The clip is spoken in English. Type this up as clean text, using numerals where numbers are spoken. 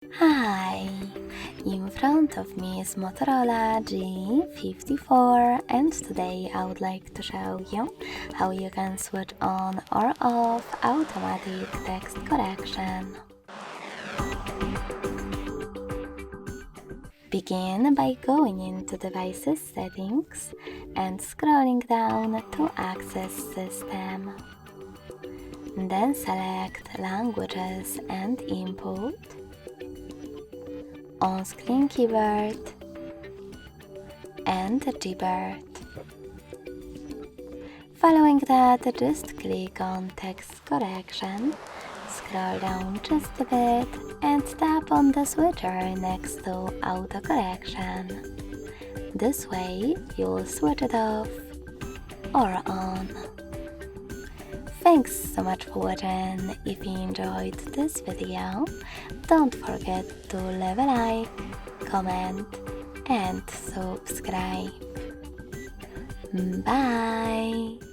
Hi! In front of me is Motorola G54 and today I would like to show you how you can switch on or off automatic text correction. Begin by going into Devices Settings and scrolling down to Access System. Then select Languages and Input, on-screen keyboard and keyboard. Following that, just click on Text Correction, scroll down just a bit and tap on the switcher next to Auto Correction. This way, you'll switch it off or on. Thanks so much for watching. If you enjoyed this video, don't forget to leave a like, comment and subscribe. Bye!